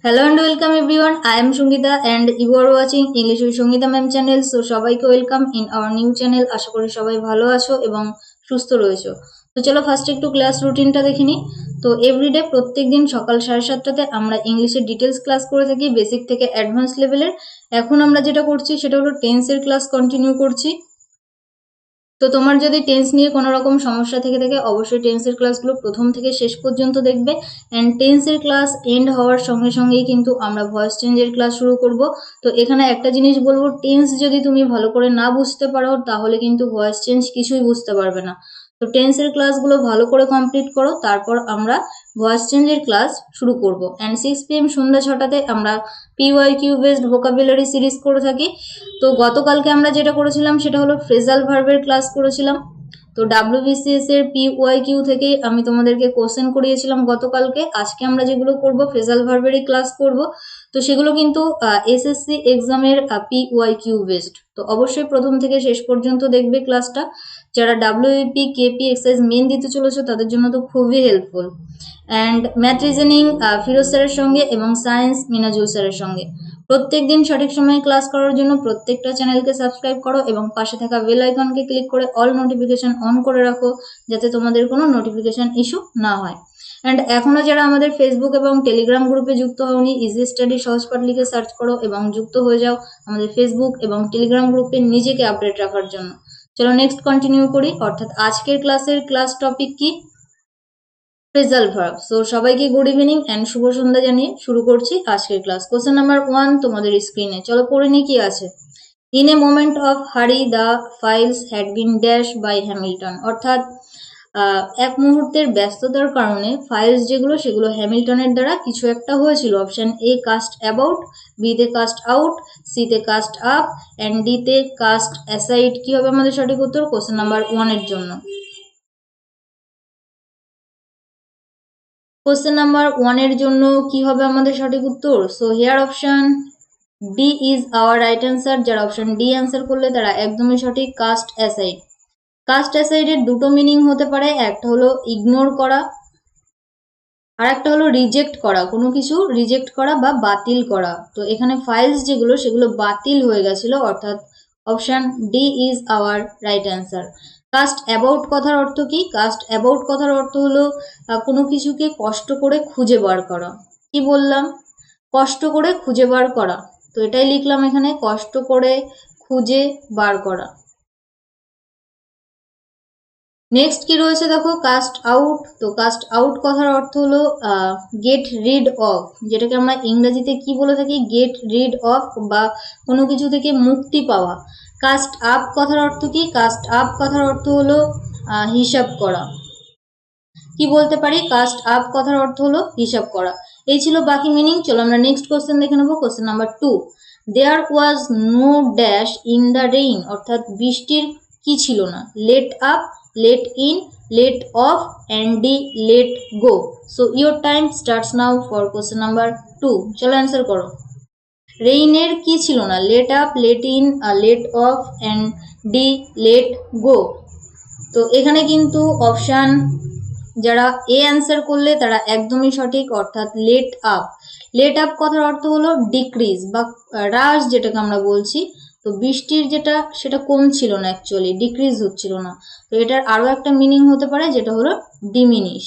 Hello and welcome everyone. I am Shungita and you are watching English with Shungita ma'am channel. So সবাইকে welcome in our new channel. আশা করি সবাই ভালো আছো এবং সুস্থ রয়েছো। তো চলো ফার্স্ট একটু ক্লাস রুটিনটা দেখে নিই। তো এভরিডে প্রত্যেকদিন সকাল 7:30টাতে আমরা ইংলিশের ডিটেলস ক্লাস করে থাকি, বেসিক থেকে অ্যাডভান্স লেভেলের। এখন আমরা যেটা করছি সেটা হলো টেন্সের ক্লাস কন্টিনিউ করছি। তো তোমার যদি টেন্স নিয়ে কোনো রকম সমস্যা থেকে থাকে অবশ্যই টেন্সের ক্লাসগুলো প্রথম থেকে শেষ পর্যন্ত দেখবে। অ্যান্ড টেন্সের ক্লাস এন্ড হওয়ার সঙ্গে সঙ্গেই কিন্তু আমরা ভয়েস চেঞ্জের ক্লাস শুরু করব। তো এখানে একটা জিনিস বলবো, টেন্স যদি তুমি ভালো করে না বুঝতে পারো তাহলে কিন্তু ভয়েস চেঞ্জ কিছুই বুঝতে পারবে না। তো টেন্সের ক্লাসগুলো ভালো করে কমপ্লিট করো, তারপর আমরা ভয়েস চেঞ্জের ক্লাস শুরু করব। অ্যান্ড 6 PM সন্ধ্যা 6টাতে আমরা PYQ বেসড ভোকাবুলারি সিরিজ করে থাকি। তো গতকালকে আমরা যেটা করেছিলাম সেটা হলো ফ্রেজাল ভার্বের ক্লাস করেছিলাম। তো WBCS এর PYQ থেকে আমি তোমাদেরকে কোশ্চেন করিয়েছিলাম গতকালকে। আজকে আমরা যেগুলো করব ফ্রেজাল ভার্বেরই ক্লাস করব। তো সেগুলো কিন্তু SSC এক্সামের PYQ বেসড। তো অবশ্যই প্রথম থেকে শেষ পর্যন্ত দেখবে ক্লাসটা। যারা WEP KP এক্সারসাইজ মেন দিতে চলেছো তাদের জন্য তো খুবই helpful. And math reasoning Firoz স্যারের সঙ্গে এবং সায়েন্স মিনাজুল স্যারের সঙ্গে প্রত্যেকদিন সঠিক সময়ে ক্লাস করার জন্য প্রত্যেকটা চ্যানেলকে সাবস্ক্রাইব করো এবং পাশে থাকা বেল আইকনকে ক্লিক করে অল নোটিফিকেশন অন করে রাখো, যাতে তোমাদের কোনো নোটিফিকেশন ইস্যু না হয়। অ্যান্ড এখনো যারা আমাদের ফেসবুক এবং টেলিগ্রাম গ্রুপে যুক্ত হওনি, ইজি স্টাডি সহজপাঠ লিখে সার্চ করো এবং যুক্ত হয়ে যাও আমাদের ফেসবুক এবং টেলিগ্রাম গ্রুপে নিজেকে আপডেট রাখার জন্য। চলো নেক্সট কন্টিনিউ করি, অর্থাৎ আজকের ক্লাসের ক্লাস টপিক কি? Phrasal verb. সো সবাইকে গুড ইভিনিং অ্যান্ড শুভ সন্ধ্যা জানিয়ে শুরু করছি আজকের ক্লাস। কোশ্চেন নাম্বার 1 তোমাদের স্ক্রিনে। চলো পড়ে নিই কি আছে। In a moment of hurry the files had been dashed by Hamilton. অর্থাৎ এক মুহূর্তের ব্যস্ততার কারণে ফাইলস যেগুলো সেগুলো হ্যামিল্টনের দ্বারা কিছু একটা হয়েছিল। Option A cast about, B তে কাস্ট আউট, সি তে কাস্ট আপ অ্যান্ড ডি তে কাস্ট অ্যাসাইড। কি হবে আমাদের সঠিক উত্তর কোশ্চেন নাম্বার 1 এর জন্য? কোশ্চেন নাম্বার 1 এর জন্য কি হবে আমাদের সঠিক উত্তর? So here option D is our right answer. যারা অপশন ডি অ্যান্সার করলে তারা একদমই সঠিক, কাস্ট অ্যাসাইড। কাস্ট অ্যাসাইডের দুটো মিনিং হতে পারে, একটা হলো ইগনোর করা আর একটা হলো রিজেক্ট করা, কোনো কিছু রিজেক্ট করা বা বাতিল করা। তো এখানে ফাইলস যেগুলো সেগুলো বাতিল হয়ে গেছিল, অর্থাৎ option D is our right answer. Cast about কথার অর্থ কি? কাস্ট অ্যাবাউট কথার অর্থ হলো কোনো কিছুকে কষ্ট করে খুঁজে বার করা। কি বললাম? কষ্ট করে খুঁজে বার করা। তো এটাই লিখলাম এখানে, কষ্ট করে খুঁজে বার করা। নেক্সট কি রয়েছে দেখো, কাস্ট আউট। তো কাস্ট আউট কথার অর্থ হলো গেট রিড অফ, যেটাকে আমরা ইংরেজিতে কি বলে থাকি? গেট রিড অফ, বা কোনো কিছু থেকে মুক্তি পাওয়া। কাস্ট আপ কথার অর্থ কি? কাস্ট আপ কথার অর্থ হলো হিসাব করা। কি বলতে পারি? কাস্ট আপ কথার অর্থ হলো হিসাব করা। এই ছিল বাকি মিনিং। চলো আমরা নেক্সট কোশ্চেন দেখে নেবো। Question number 2, there was no dash in the rain. অর্থাৎ বৃষ্টির কি ছিল না? Let up, let in, let off and D let go. So your time starts now for question number 2। চলো অ্যান্সার করো। রেইনের কি ছিল না? Let up, let in, let off and D let go. তো এখানে কিন্তু অপশান যারা এ অ্যান্সার করলে তারা একদমই সঠিক, অর্থাৎ লেট আপ। লেট আপ কথার অর্থ হলো ডিক্রিজ বা হ্রাস, যেটাকে আমরা বলছি। তো বৃষ্টির যেটা সেটা কমছিল না, অ্যাকচুয়ালি ডিক্রিজ হচ্ছিল না। তো এটার আরো একটা মিনিং হতে পারে, যেটা হলো ডিমিনিশ।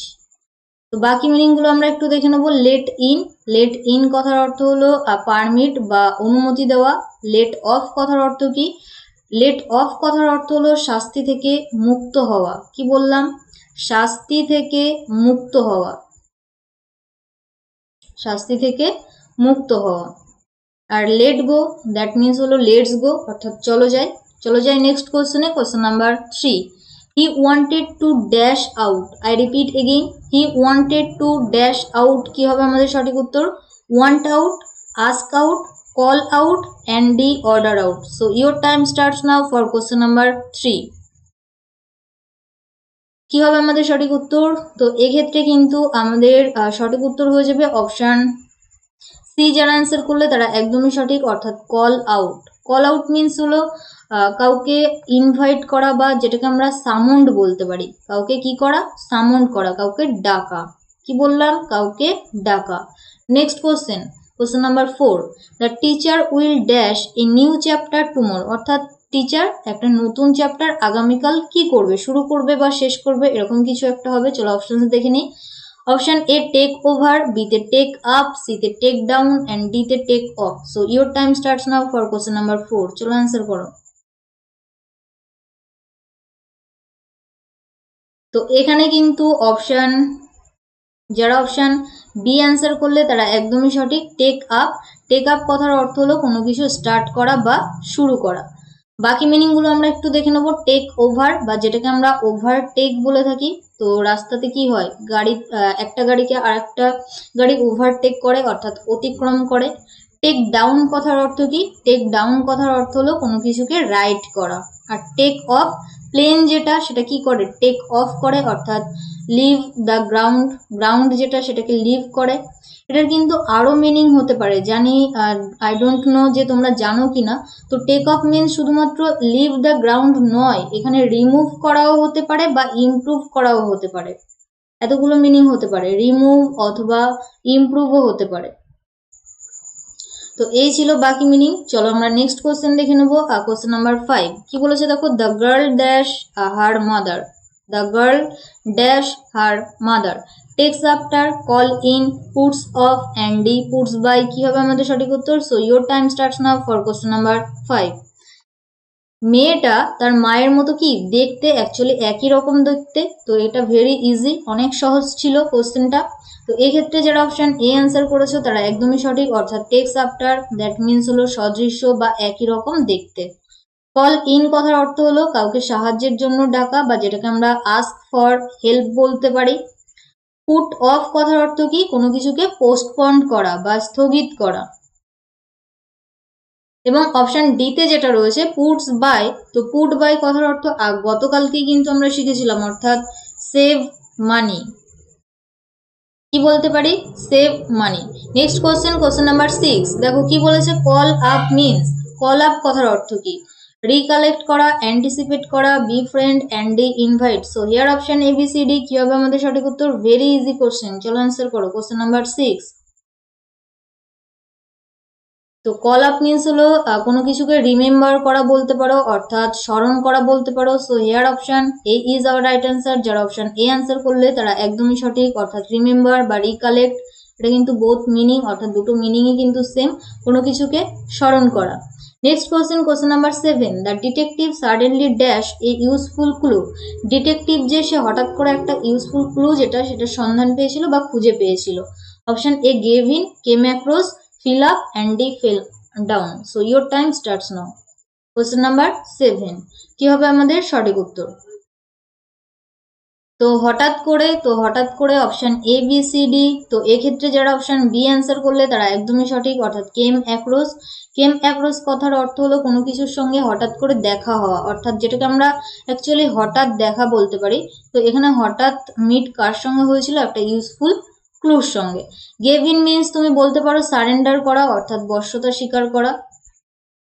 তো বাকি মিনিংগুলো আমরা একটু দেখে নেবো। লেট ইন, লেট ইন কথার অর্থ হলো পারমিট বা অনুমতি দেওয়া। লেট অফ কথার অর্থ কি? লেট অফ কথার অর্থ হলো শাস্তি থেকে মুক্ত হওয়া। কি বললাম? শাস্তি থেকে মুক্ত হওয়া, শাস্তি থেকে মুক্ত হওয়া। আর লেট গো দ্যাট মিনস হলো লেটস গো, অর্থাৎ চলো যাই। চলো যাই নেক্সট কোশ্চেনে। Question number 3, he wanted to dash out. I repeat again, he wanted to dash out. কি হবে আমাদের সঠিক উত্তর? Want out, ask out, call out and D order out. So your time starts now for question number 3। কি হবে আমাদের সঠিক উত্তর? তো এক্ষেত্রে কিন্তু আমাদের সঠিক উত্তর হয়ে যাবে অপশন সি। যারা অ্যান্সার করলে তারা একদমই সঠিক, অর্থাৎ call out. Call out means হলো কাউকে ইনভাইট করা, বা যেটাকে আমরা সামন্ড বলতে পারি। কাউকে কি করা? সামন্ড করা, কাউকে ডাকা। কি বললাম? কাউকে ডাকা। Next question, question number 4, the teacher will dash a new chapter tomorrow, অর্থাৎ টিচার একটা নতুন চ্যাপ্টার আগামীকাল কি করবে, শুরু করবে বা শেষ করবে, এরকম কিছু একটা হবে। চলো অপশনস দেখে নিই। Option A take over, B তে টেক আপ, সি তে টেক ডাউন এন্ড ডি তে take off. So your time starts now for question number 4। চলো অ্যান্সার করো। তো এখানে কিন্তু অপশন, যারা অপশন বি অ্যান্সার করলে তারা একদমই সঠিক। টেক আপ, টেক আপ কথার অর্থ হলো কোনো কিছু স্টার্ট করা বা শুরু করা। বাকি মিনিংগুলো আমরা একটু দেখে নেবো। টেক ওভার বা যেটাকে আমরা ওভারটেক বলে থাকি, তো রাস্তাতে কি হয়, গাড়ি একটা গাড়িকে আর একটা গাড়ি ওভারটেক করে অর্থাৎ অতিক্রম করে। টেক ডাউন কথার অর্থ কি, টেক ডাউন কথার অর্থ হলো কোনো কিছুকে রাইড করা। আর টেক অফ, প্লেন যেটা সেটা কি করে, টেক অফ করে অর্থাৎ লিভ দ্য গ্রাউন্ড, গ্রাউন্ড যেটা সেটাকে লিভ করে। এটার কিন্তু আরো মিনিং হতে পারে, জানি আই ডোন্ট নো যে তোমরা জানো কিনা। তো টেক অফ মিনস শুধুমাত্র লিভ দ্য গ্রাউন্ড নয়, এখানে রিমুভ করাও হতে পারে বা ইমপ্রুভ করাও হতে পারে। এতগুলো মিনিং হতে পারে, রিমুভ অথবা ইমপ্রুভও হতে পারে। তো এই ছিল বাকি মিনিং। চলো আমরা নেক্সট কোশ্চেন দেখে নেবো। কোশ্চেন নাম্বার 5 কি বলেছে দেখো, the girl dash her mother, the girl dash her mother takes after, call in, puts off and D puts by. কি হবে আমাদের সঠিক উত্তর? So your time starts now for question number 5। মেয়েটা তার মায়ের মতো কি দেখতে, অ্যাকচুয়ালি একই রকম দেখতে। তো এটা ভেরি ইজি, অনেক সহজ ছিল কোশ্চেনটা। তো এই ক্ষেত্রে যারা অপশন এ অ্যান্সার করেছো তারা একদমই সঠিক, অর্থাৎ টেক্স আফটার, দ্যাট মিনস হলো সদৃশ্য বা একই রকম দেখতে। কল ইন কথার অর্থ হলো কাউকে সাহায্যের জন্য ডাকা বা যেটাকে আমরা আস্ক ফর হেল্প বলতে পারি। পুট অফ কথার অর্থ কি, কোনো কিছুকে পোস্টপন্ড করা বা স্থগিত করা। এবং অপশন ডি তে যেটা রয়েছে পুটস বাই, তো পুট বাই কথার অর্থ গতকালকেই কিন্তু আমরা শিখেছিলাম, অর্থাৎ সেভ মানি। কি বলতে পারি, save money. Next question, question number 6 দেখো কি বলেছে, call up means, call up কথার অর্থ কি, রিকালেক্ট করা, অ্যান্টিসিপেট করা, B friend and D invite. So here option A B C D. কি হবে আমাদের সঠিক উত্তর? ভেরি ইজি কোশ্চেন, চলো অ্যান্সার করো কোশ্চেন নাম্বার 6। তো কল আপ মিনস হলো কোনো কিছুকে রিমেম্বার করা বলতে পারো, অর্থাৎ স্মরণ করা বলতে পারো। So here option A is our right answer. যারা অপশন এ অ্যান্সার করলে তারা একদমই সঠিক, অর্থাৎ রিমেম্বার বা রিকালেক্ট, এটা কিন্তু বোথ মিনিং, অর্থাৎ দুটো মিনিংই কিন্তু সেম, কোনো কিছুকে স্মরণ করা। Next question, question number 7 the detective suddenly dash a useful clue. Detective যে সে হঠাৎ করে একটা ইউজফুল ক্লু যেটা সেটা সন্ধান পেয়েছিল বা খুঁজে পেয়েছিল। Option A gave in, came across, fill up and D fill down. So your time starts now. Question number 7 কি হবে আমাদের সঠিক উত্তর? তো হঠাৎ করে option A B C D. তো এক্ষেত্রে যারা অপশন বি অ্যান্সার করলে তারা একদমই সঠিক, অর্থাৎ কেম অ্যাক্রস। কেম অ্যাক্রস কথার অর্থ হলো কোনো কিছুর সঙ্গে হঠাৎ করে দেখা হওয়া, অর্থাৎ যেটাকে আমরা অ্যাকচুয়ালি হঠাৎ দেখা বলতে পারি। তো এখানে হঠাৎ মিট কার সঙ্গে হয়েছিল, একটা ইউজফুল ক্লুর সঙ্গে। গেভ ইন মিনস তুমি বলতে পারো সারেন্ডার করা, অর্থাৎ বশ্যতা স্বীকার করা,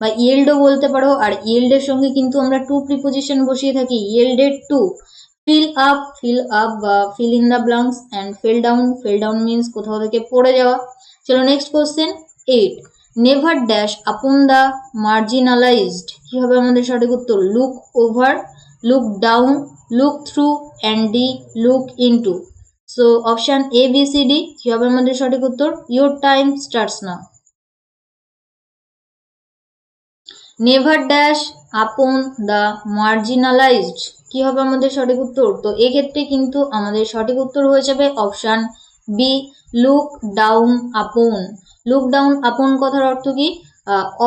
বা ইয়েল্ডও বলতে পারো। আর ইয়েল্ডের সঙ্গে কিন্তু আমরা টু প্রিপোজিশন বসিয়ে থাকি, ইয়েল্ডেড টু। ফিল আপ বা fill in the blanks and fell down means কোথাও থেকে পড়ে যাওয়া। চলো next question 8 never dash upon the marginalised. কি হবে আমাদের সঠিক উত্তর? Look over, look down, look through and D look into. So option A B C D. কি হবে আমাদের সঠিক উত্তর? Your time starts now. Never dash upon the marginalised. কি হবে আমাদের সঠিক উত্তর? তো এক্ষেত্রে কিন্তু আমাদের সঠিক উত্তর হয়ে যাবে option B, look down upon. Look down upon কথার অর্থ কি?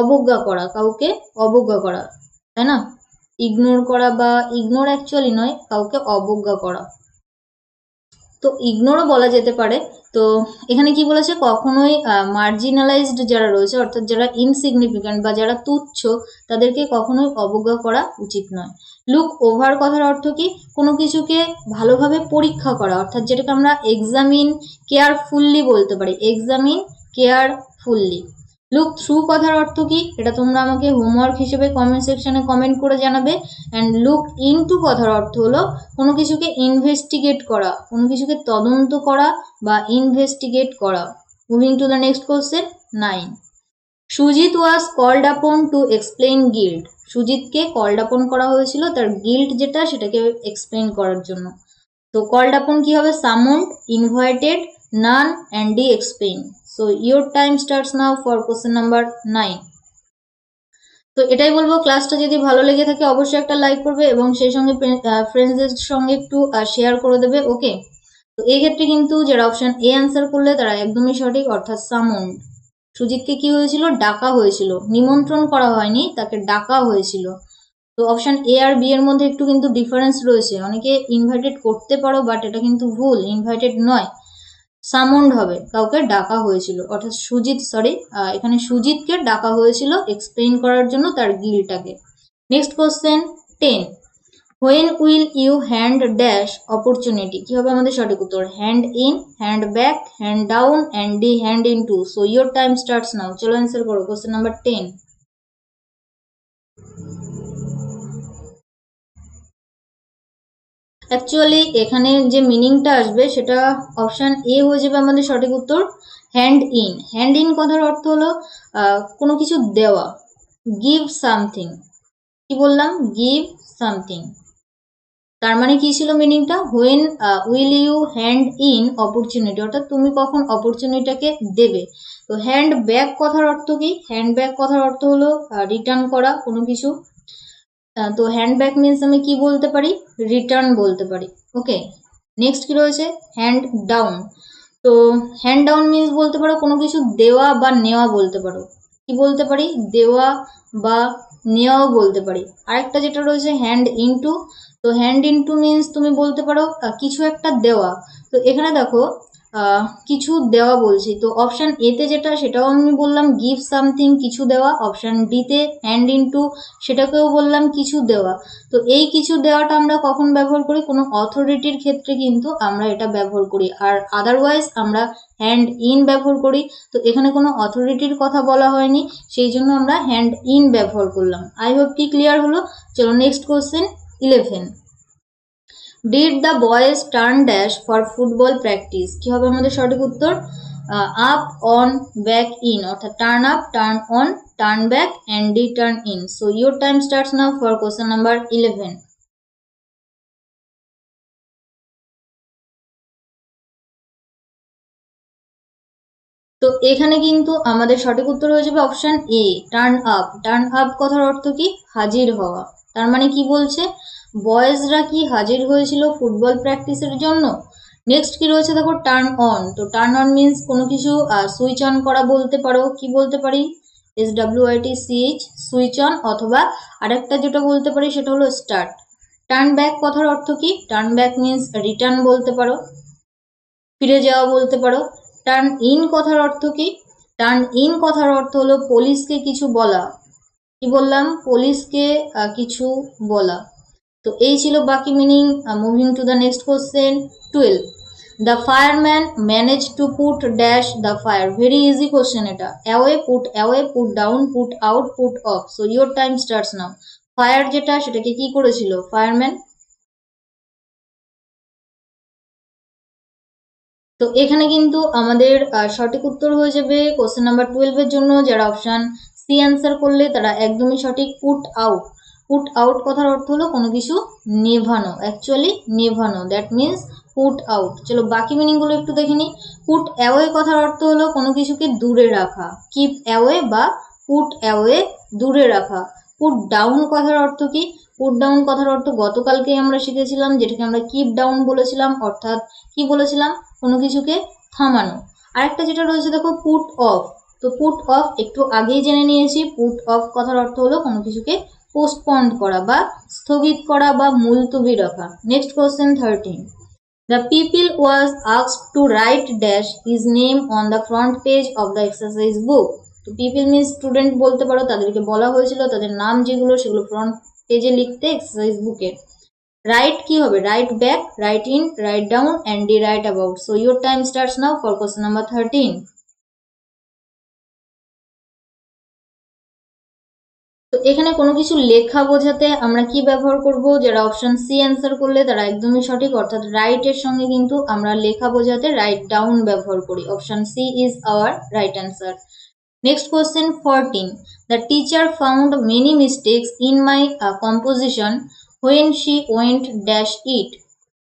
অবজ্ঞা করা, কাউকে অবজ্ঞা করা, তাই না? ইগনোর করা, বা ইগনোর অ্যাকচুয়ালি নয়, কাউকে অবজ্ঞা করা। তো ইগনোরও বলা যেতে পারে। তো এখানে কি বলেছে, কখনোই মার্জিনালাইজড যারা রয়েছে, অর্থাৎ যারা ইনসিগনিফিক্যান্ট বা যারা তুচ্ছ, তাদেরকে কখনোই অবজ্ঞা করা উচিত নয়। লুক ওভার কথার অর্থ কি? কোনো কিছুকে ভালোভাবে পরীক্ষা করা, অর্থাৎ যেটাকে আমরা এক্সামিন কেয়ারফুললি বলতে পারি, এক্সামিন কেয়ারফুললি। লুক থ্রু কথার অর্থ কি? এটা তোমরা আমাকে হোমওয়ার্ক হিসেবে কমেন্ট সেকশনে কমেন্ট করে জানাবে। অ্যান্ড লুক ইনটু কথার অর্থ হলো কোনো কিছুকে ইনভেস্টিগেট করা, কোনো কিছুকে তদন্ত করা বা ইনভেস্টিগেট করা। Moving to the next question, 9. Sujit was called upon to explain guilt. সুজিতকে কল্ড আপন করা হয়েছিল তার গিল্ট যেটা সেটাকে এক্সপ্লেইন করার জন্য। তো কল্ড আপন কি হবে? Summoned, invited, none and D explain. So your time starts now for question number 9। তো এটাই বলবো, ক্লাসটা যদি ভালো লেগে থাকে অবশ্যই একটা লাইক করবে এবং সেই সঙ্গে ফ্রেন্ডসদের সঙ্গে একটু শেয়ার করে দেবে। ওকে, তো এই ক্ষেত্রে কিন্তু যারা অপশন এ অ্যান্সার করলে তারা একদমই সঠিক, অর্থাৎ সামন্ড। সুজিতকে কি হয়েছিল? ডাকা হয়েছিল, নিমন্ত্রণ করা হয়নি, তাকে ডাকা হয়েছিল। তো অপশন এ আর বি এর মধ্যে একটু কিন্তু ডিফারেন্স রয়েছে। অনেকে ইনভাইটেড করতে পারো, বাট এটা কিন্তু ভুল, ইনভাইটেড নয়, সামন্ড হবে, কাউকে ডাকা হয়েছিল, অর্থাৎ এখানে সুজিতকে ডাকা হয়েছিল এক্সপ্লেইন করার জন্য তার গিলটাকে। Next question 10, when will you hand dash opportunity. কি হবে আমাদের সঠিক উত্তর? Hand in, hand back, hand down and D hand in to. So your time starts now. চলো অ্যান্সার করো কোশ্চেন নাম্বার 10। অ্যাকচুয়ালি এখানে যে মিনিংটা আসবে সেটা অপশন এ হয়ে যাবে আমাদের সঠিক উত্তর, হ্যান্ড ইন। হ্যান্ড ইন কথার অর্থ হলো কোনো কিছু দেওয়া, গিভ সামথিং। কি বললাম? Give something. তার মানে কি ছিল মিনিংটা? When will you hand in opportunity, অর্থাৎ তুমি কখন অপরচুনিটিটাকে দেবে। তো হ্যান্ড ব্যাক কথার অর্থ কি? হ্যান্ড ব্যাক কথার অর্থ হলো রিটার্ন করা কোনো কিছু। তো হ্যান্ড ব্যাক মিনস আমি কি বলতে পারি? রিটার্ন বলতে পারি। ওকে, নেক্সট কি রয়েছে? Hand down. তো হ্যান্ড ডাউন মিনস বলতে পারো কোনো কিছু দেওয়া বা নেওয়া বলতে পারো। কি বলতে পারি? দেওয়া বা নেওয়াও বলতে পারি। আরেকটা যেটা রয়েছে হ্যান্ড ইনটু। তো হ্যান্ড ইনটু মিনস তুমি বলতে পারো কিছু একটা দেওয়া। তো এখানে দেখো কিছু দেওয়া বলছি, তো অপশন এতে যেটা সেটাও আমি বললাম গিভ সামথিং, কিছু দেওয়া। অপশন ডিতে হ্যান্ড ইনটু, সেটাকেও বললাম কিছু দেওয়া। তো এই কিছু দেওয়াটা আমরা কখন ব্যবহার করি? কোনো অথরিটির ক্ষেত্রে কিন্তু আমরা এটা ব্যবহার করি, আর আদারওয়াইজ আমরা হ্যান্ড ইন ব্যবহার করি। তো এখানে কোনো অথরিটির কথা বলা হয়নি, সেই জন্য আমরা হ্যান্ড ইন ব্যবহার করলাম। আই হোপ কি ক্লিয়ার হলো? চলো next question 11, did the boys turn dash for football practice. কি হবে আমাদের সঠিক উত্তর? আপ, অন, ব্যাক, ইন, অর্থাৎ turn up, turn on, turn back and D turn in. So your time starts now for question number 11। তো এখানে কিন্তু আমাদের সঠিক উত্তর হয়ে যাবে option A, turn up. Turn up কথার অর্থ কি? হাজির হওয়া। তার মানে কি বলছে? বয়েজরা কি হাজির হয়েছিল ফুটবল প্র্যাকটিসের জন্য? নেক্সট কি রয়েছে দেখো, টার্ন অন। তো টার্ন অন মিনস কোনো কিছু সুইচ অন করা বলতে পারো। কি বলতে পারি? SWITCH, সুইচ অন, অথবা আরেকটা যেটা বলতে পারি সেটা হলো স্টার্ট। টার্ন ব্যাক কথার অর্থ কি? টার্ন ব্যাক মিনস রিটার্ন বলতে পারো, ফিরে যাওয়া বলতে পারো। টার্ন ইন কথার অর্থ কি? টার্ন ইন কথার অর্থ হলো পুলিশকে কিছু বলা। কি বললাম? পুলিশকে কিছু বলা। তো এই ছিল বাকি meaning. Moving to the next question 12, the fireman manage to put dash the fire. Very easy question এটা। Away, put down, put out, put off. So your time starts now. Fire যেটা সেটাকে কি করেছিল ফায়ারম্যান? তো এখানে কিন্তু আমাদের সঠিক উত্তর হয়ে যাবে কোশ্চেন নাম্বার 12 এর জন্য যারা অপশন সি অ্যান্সার করলে তারা একদমই সঠিক, পুট আউট। পুট আউট কথার অর্থ হলো কোনো কিছু নেভানো, অ্যাকচুয়ালি নেভানো, দ্যাট মিনস পুট আউট। চলো বাকি মিনিং গুলো একটু দেখে নিই। পুট অ্যাওয়ে কথার অর্থ হলো কোনো কিছুকে দূরে রাখা, কিপ অ্যাওয়ে বা পুট অ্যাওয়ে, দূরে রাখা। পুট ডাউন কথার অর্থ কি? পুট ডাউন কথার অর্থ গতকালকে আমরা শিখেছিলাম, যেটাকে আমরা কিপ ডাউন বলেছিলাম, অর্থাৎ কি বলেছিলাম? কোনো কিছুকে থামানো। আরেকটা যেটা রয়েছে দেখো, পুট অফ। তো পুট অফ একটু আগেই জেনে নিয়েছি, পুট অফ কথার অর্থ হলো কোনো কিছুকে পোস্টপন্ড করা বা স্থগিত করা বা মুলতবি রাখা। Next question 13, the people was asked to write dash his name on the front page of the exercise book. তো পিপল মিনস স্টুডেন্ট বলতে পারো, তাদেরকে বলা হয়েছিল তাদের নাম যেগুলো সেগুলো ফ্রন্ট পেজে লিখতে এক্সারসাইজ বুকে। রাইট কি হবে? Right back, right in, write down and D right about. So your time starts now for question number 13। তো এখানে কোনো কিছু লেখা বোঝাতে আমরা কি ব্যবহার করব? যারা অপশন সি অ্যান্সার করলে তারা একদমই সঠিক, অর্থাৎ রাইট এর সঙ্গে কিন্তু আমরা লেখা বোঝাতে রাইট ডাউন ব্যবহার করি। Option C is our right answer. Next question 14, the teacher found many mistakes in my composition when she went dash it.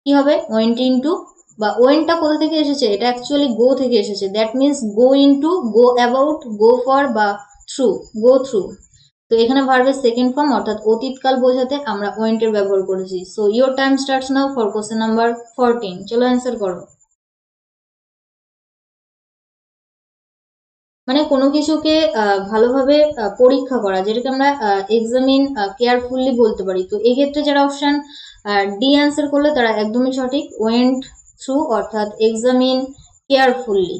কি হবে? went into বা ওয়েনটা কোথা থেকে এসেছে? এটা অ্যাকচুয়ালি গো থেকে এসেছে, that means go into, go about, go for বা থ্রু, গো থ্রু। তো এখানে ভার্বের সেকেন্ড ফর্ম অর্থাৎ অতীতকাল বোঝাতে আমরা ওয়েন্টের ব্যবহার করেছি। So your time starts now for question number 14। চলো অ্যান্সার করো। মানে কোনো কিছুকে ভালোভাবে পরীক্ষা করা, যেটাকে আমরা এক্সামিন কেয়ারফুলি বলতে পারি। তো এক্ষেত্রে যারা অপশন ডি অ্যান্সার করলে তারা একদমই সঠিক, ওয়েন্ট থ্রু অর্থাৎ এক্সামিন কেয়ারফুলি।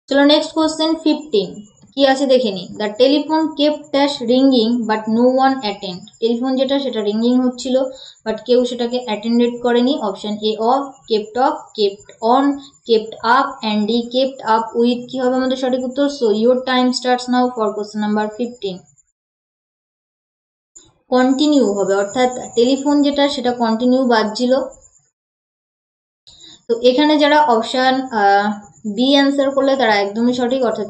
চলো নেক্সট কোয়েশ্চেন 15, কি আছে দেখে নি। The telephone kept dash ringing but no one attend. Telephone যেটা সেটা রিঙ্গিং হচ্ছিল বাট কেউ সেটাকে অ্যাটেন্ডেড করেনি। Option A off, kept on, kept up and D kept up with. কি হবে আমাদের সঠিক উত্তর? So your time starts now for question number 15। Continue হবে, অর্থাৎ টেলিফোন যেটা সেটা কন্টিনিউ বাজছিল। তো এখানে যারা অপশন বি অ্যান্সার করলে তারা একদমই সঠিক, অর্থাৎ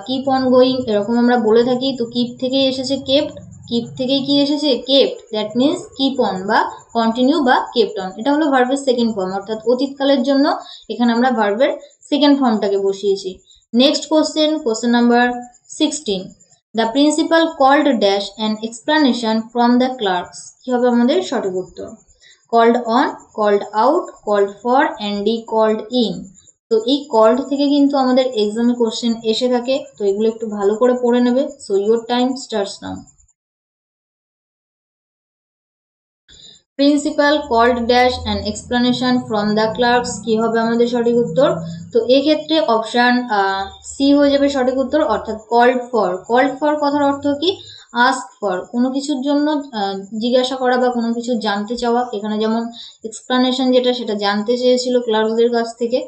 কিপ অন গোয়িং এরকম আমরা বলে থাকি। তো কিপ থেকেই এসেছে কেপ্ট, কিপ থেকেই কি এসেছে kept, that means keep on বা কন্টিনিউ বা কেপ্ট অন। এটা হলো ভার্বের সেকেন্ড ফর্ম, অর্থাৎ অতীতকালের জন্য এখানে আমরা ভার্বের সেকেন্ড ফর্মটাকে বসিয়েছি। Next question number 16, the principal called dash an explanation from the clerks. কি হবে আমাদের সঠিক উত্তর? Called on, called out, called for and D called in. তো এই কল্ড থেকে কিন্তু আমাদের এক্সামে কোশ্চেন এসে থাকে, তো এগুলো একটু ভালো করে পড়ে নেবে। So your time starts now. Principal called dash an explanation from the clerks. কি হবে আমাদের সঠিক উত্তর? তো এক্ষেত্রে অপশন সি হয়ে যাবে সঠিক উত্তর, অর্থাৎ কল্ড ফর। কল্ড ফর কথার অর্থ কি? আস্ক ফর, কোনো কিছুর জন্য জিজ্ঞাসা করা বা কোনো কিছু জানতে চাওয়া। এখানে যেমন এক্সপ্লানেশন যেটা সেটা জানতে চেয়েছিল ক্লার্কসদের কাছ থেকে।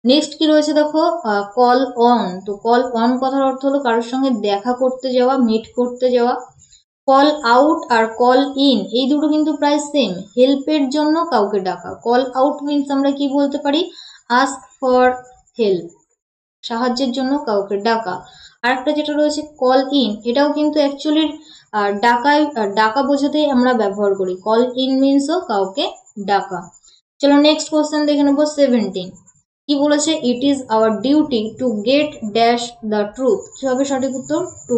নেক্সট কি রয়েছে দেখো, কল অন। তো কল অন কথার অর্থ হলো কারোর সঙ্গে দেখা করতে যাওয়া, মিট করতে যাওয়া। কল আউট আর কল ইন এই দুটো কিন্তু প্রায় সেম, হেল্পের জন্য কাউকে ডাকা। কল আউট মিনস আমরা কি বলতে পারি? আস্ক ফর হেল্প, সাহায্যের জন্য কাউকে ডাকা। আর একটা যেটা রয়েছে কল ইন, এটাও কিন্তু অ্যাকচুয়ালি ডাকা বোঝাতেই আমরা ব্যবহার করি। কল ইন মিনসও কাউকে ডাকা। চলো নেক্সট কোশ্চেন দেখে নেবো 17, কি বলেছে? It is our duty to get dash the truth. কি হবে সঠিক উত্তর? To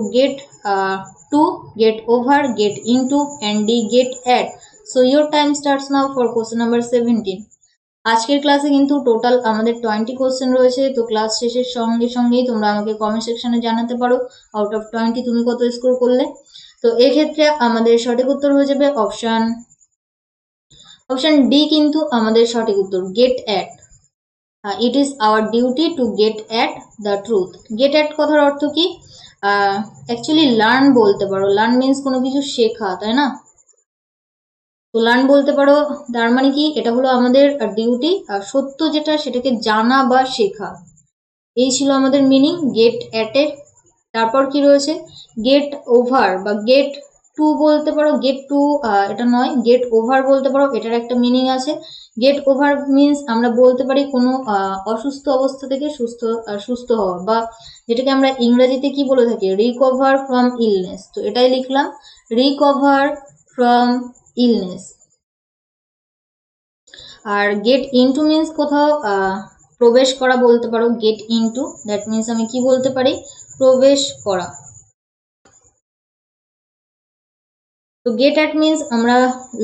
get over, get into and D get at. So your time starts now for question number 17। আজকের ক্লাসে কিন্তু টোটাল আমাদের 20 কোশ্চেন রয়েছে। তো ক্লাস শেষের সঙ্গে সঙ্গেই তোমরা আমাকে কমেন্ট সেকশনে জানাতে পারো আউট অফ 20 তুমি কত স্কোর করলে। তো এক্ষেত্রে আমাদের সঠিক উত্তর হয়ে যাবে অপশন ডি, কিন্তু আমাদের সঠিক উত্তর get at. It is our duty to get at the truth. Get at কথার অর্থ কি? অ্যাকচুয়ালি লার্ন বলতে পারো। লার্ন মিনস কোনো কিছু শেখা, তাই না? তো লার্ন বলতে পারো, তার মানে কি এটা হলো আমাদের ডিউটি, আর সত্য যেটা সেটাকে জানা বা শেখা। এই ছিল আমাদের মিনিং গেট অ্যাটের। তারপর কি রয়েছে? গেট ওভার বা গেট টু বলতে পারো। গেট টু এটা নয়, গেট ওভার বলতে পারো, এটার একটা মিনিং আছে। গেট ওভার মিনস আমরা বলতে পারি কোনো অসুস্থ অবস্থা থেকে সুস্থ হওয়া, বা যেটাকে আমরা ইংরেজিতে কি বলে থাকি? Recover from illness. তো এটাই লিখলাম, রিকভার ফ্রম ইলনেস। আর গেট ইনটু মিনস কোথাও প্রবেশ করা বলতে পারো। গেট ইনটু দ্যাট মিনস আমি কি বলতে পারি? প্রবেশ করা। তো গেট অ্যাট মিনস আমরা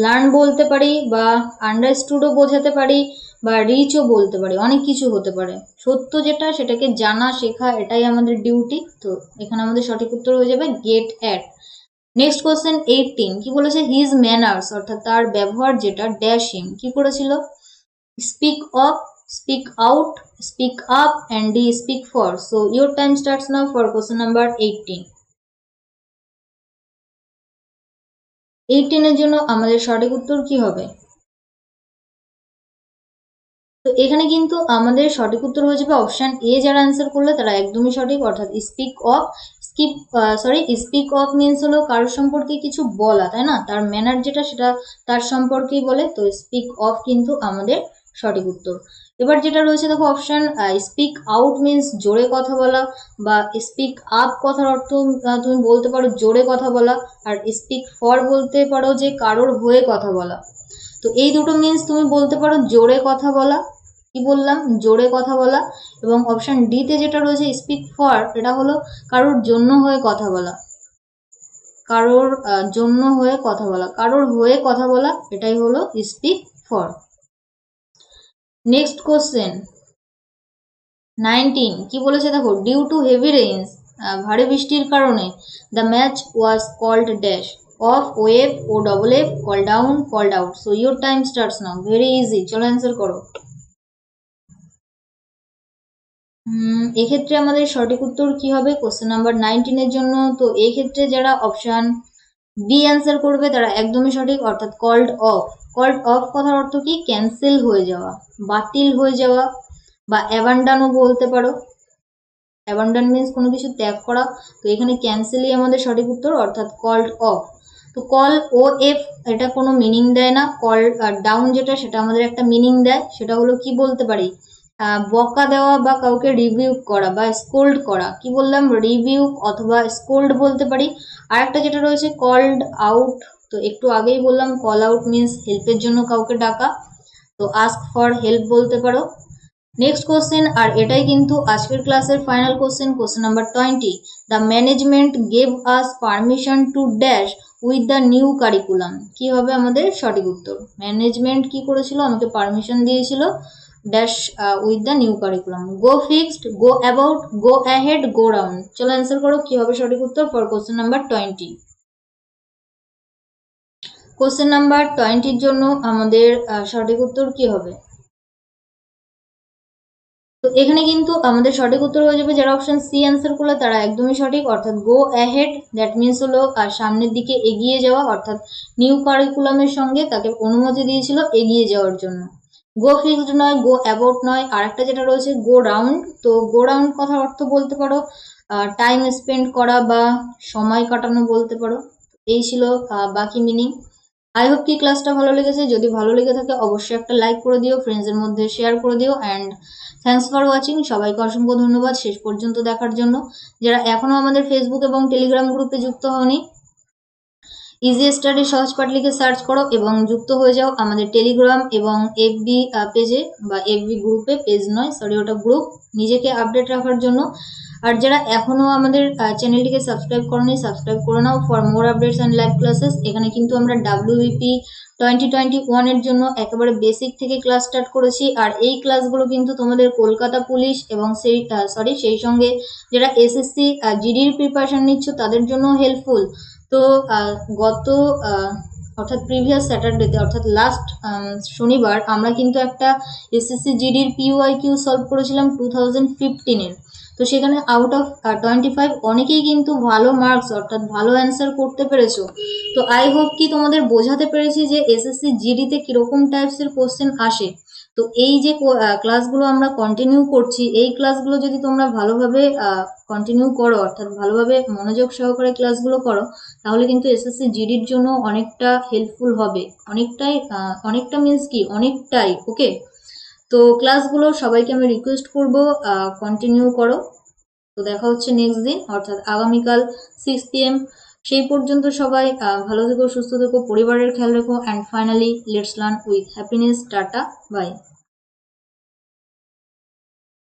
লার্ন বলতে পারি, বা আন্ডারস্টুডও বোঝাতে পারি, বা রিচও বলতে পারি, অনেক কিছু হতে পারে। সত্য যেটা সেটাকে জানা শেখা, এটাই আমাদের ডিউটি। তো এখানে আমাদের সঠিক উত্তর হয়ে যাবে গেট অ্যাট। নেক্সট কোশ্চেন 18, কি বলেছে? হিজ ম্যানার্স অর্থাৎ তার ব্যবহার যেটা ড্যাশ হিম। কি করেছিল? Speak of, speak out, speak up and D speak for. So your time starts now for question number 18। 18 এর জন্য আমাদের সঠিক উত্তর কি হবে? তো এখানে কিন্তু আমাদের সঠিক উত্তর হয়ে যাবে অপশন এ। যারা অ্যান্সার করলে তারা একদমই সঠিক, অর্থাৎ speak of. Speak of means হলো কারোর সম্পর্কে কিছু বলা, তাই না? তার ম্যানার যেটা সেটা তার সম্পর্কেই বলে। তো স্পিক অফ কিন্তু আমাদের সঠিক উত্তর। এবার যেটা রয়েছে দেখো অপশন, স্পিক আউট মিন্স জোরে কথা বলা, বা স্পিক আপ কথার অর্থ তুমি বলতে পারো জোরে কথা বলা, আর স্পিক ফর বলতে পারো যে কারোর হয়ে কথা বলা। তো এই দুটো মিন্স তুমি বলতে পারো জোরে কথা বলা, কি বললাম, জোরে কথা বলা। এবং অপশন ডি তে যেটা রয়েছে স্পিক ফর, এটা হলো কারোর জন্য হয়ে কথা বলা, কারোর জন্য হয়ে কথা বলা, কারোর হয়ে কথা বলা, এটাই হলো স্পিক ফর। নেক্সট কোশ্চেন 19 কি বলেছে দেখো, ডিউ টু হেভি রেইনস, ভারী বৃষ্টির কারণে the match was called dash off wave O double F call down called out. So your time starts now. Very easy, চলো অ্যান্সার করো। এক্ষেত্রে আমাদের সঠিক উত্তর কি হবে কোশ্চেন নাম্বার 19 এর জন্য? তো এই ক্ষেত্রে যারা অপশন বি অ্যান্সার করবে তারা একদমই সঠিক, অর্থাৎ কল্ড অফ। কল্ড অফ কথার অর্থ কি, ক্যান্সেল হয়ে যাওয়া, বাতিল হয়ে যাওয়া, বা অ্যাবান্ডানও বলতে পারো। অ্যাবান্ডন মিন্স কোনো কিছু ত্যাগ করা। তো এখানে ক্যান্সেলই আমাদের সঠিক উত্তর, অর্থাৎ কল্ড অফ। তো কল ও এফ এটা কোনো মিনিং দেয় না, কল ডাউন যেটা সেটা আমাদের একটা মিনিং দেয়, সেটা হলো কি বলতে পারি, বকা দেওয়া বা কাউকে রিভিউক করা বা স্কোল্ড করা। কি বললাম, রিভিউক অথবা স্কোল্ড বলতে পারি। আর একটা যেটা রয়েছে কল্ড আউট, তো একটু আগেই বললাম কল আউট মিন্স হেল্পের জন্য কাউকে ডাকা, তো আস্ক ফর হেল্প বলতে পারো। নেক্সট কোশ্চেন, আর এটাই কিন্তু আজকের ক্লাসের final question, question number 20। The management gave us permission to dash with the new curriculum. কি হবে আমাদের সঠিক উত্তর? ম্যানেজমেন্ট কি করেছিল, আমাকে পারমিশন দিয়েছিল dash with the new curriculum. Go fixed, go about, go ahead, go round. চলো অ্যান্সার করো কি হবে সঠিক উত্তর for question number 20। Question number 20 জন্য আমাদের সঠিক উত্তর কি হবে? তো এখানে কিন্তু আমাদের সঠিক উত্তর হয়ে যাবে, যারা অপশন সি অ্যান্সার করলো তারা একদমই সঠিক, অর্থাৎ গো অ্যাহেড, দ্যাট মিনস হলো সামনের দিকে এগিয়ে যাওয়া, অর্থাৎ নিউ কারিকুলামের সঙ্গে তাকে অনুমতি দিয়েছিল এগিয়ে যাওয়ার জন্য। গো ফিক্সড নয়, গো অ্যাবাউট নয়। আর একটা যেটা রয়েছে গো রাউন্ড, তো গো রাউন্ড কথার অর্থ বলতে পারো টাইম স্পেন্ড করা বা সময় কাটানো বলতে পারো। এই ছিল বাকি মিনিং। আই হোপ কি ক্লাসটা ভালো লেগেছে। যদি ভালো লেগে থাকে অবশ্যই একটা লাইক করে দিও, ফ্রেন্ডসের মধ্যে শেয়ার করে দিও। And thanks for watching. সবাইকে অসংখ্য ধন্যবাদ শেষ পর্যন্ত দেখার জন্য। যারা এখনো আমাদের ফেসবুক এবং টেলিগ্রাম গ্রুপে যুক্ত হওনি, ইজি স্টাডি সহজ পাঠ লিখে সার্চ করো এবং যুক্ত হয়ে যাও আমাদের টেলিগ্রাম এবং এফবি পেজে বা এফবি গ্রুপে। পেজ নয়, সরি, ওটা গ্রুপ, নিজেকে আপডেট রাখার জন্য। আর যারা এখনো আমাদের চ্যানেলটিকে সাবস্ক্রাইব করোনি, সাবস্ক্রাইব করে নাও for more updates and live classes. এখানে কিন্তু আমরা ডাব্লিউবিপি 2021 এর জন্য একেবারে বেসিক থেকে ক্লাস স্টার্ট করেছি। আর এই ক্লাসগুলো কিন্তু তোমাদের কলকাতা পুলিশ এবং সেই সঙ্গে যারা এসএসসি জিডির প্রিপারেশন নিচ্ছ তাদের জন্য হেল্পফুল। তো গত অর্থাৎ প্রিভিয়াস স্যাটারডেতে, অর্থাৎ লাস্ট শনিবার আমরা কিন্তু একটা এসএসসি জিডির পিওআইকিউ সলভ করেছিলাম 2015-এর। তো সেখানে আউট অফ 25 অনেকেই কিন্তু ভালো মার্কস, অর্থাৎ ভালো অ্যান্সার করতে পেরেছো। তো আই হোপ কি তোমাদের বোঝাতে পেরেছি যে এসএসসি জিডিতে কিরকম টাইপসের কোশ্চেন আসে। তো এই যে ক্লাসগুলো আমরা কন্টিনিউ করছি, এই ক্লাসগুলো যদি তোমরা ভালোভাবে কন্টিনিউ করো, অর্থাৎ ভালোভাবে মনোযোগ সহকারে ক্লাসগুলো করো, তাহলে কিন্তু এসএসসি জিডির জন্য অনেকটা হেল্পফুল হবে। অনেকটা মিন্স কি, অনেকটাই। ওকে, তো ক্লাসগুলো সবাইকে আমি রিকোয়েস্ট করবো কন্টিনিউ করো। তো দেখা হচ্ছে নেক্সট দিন, অর্থাৎ আগামীকাল 6 PM। সেই পর্যন্ত সবাই ভালো থেকো, সুস্থ থেকো, পরিবারের খেয়াল রেখো। And finally let's learn with happiness. Tata, by.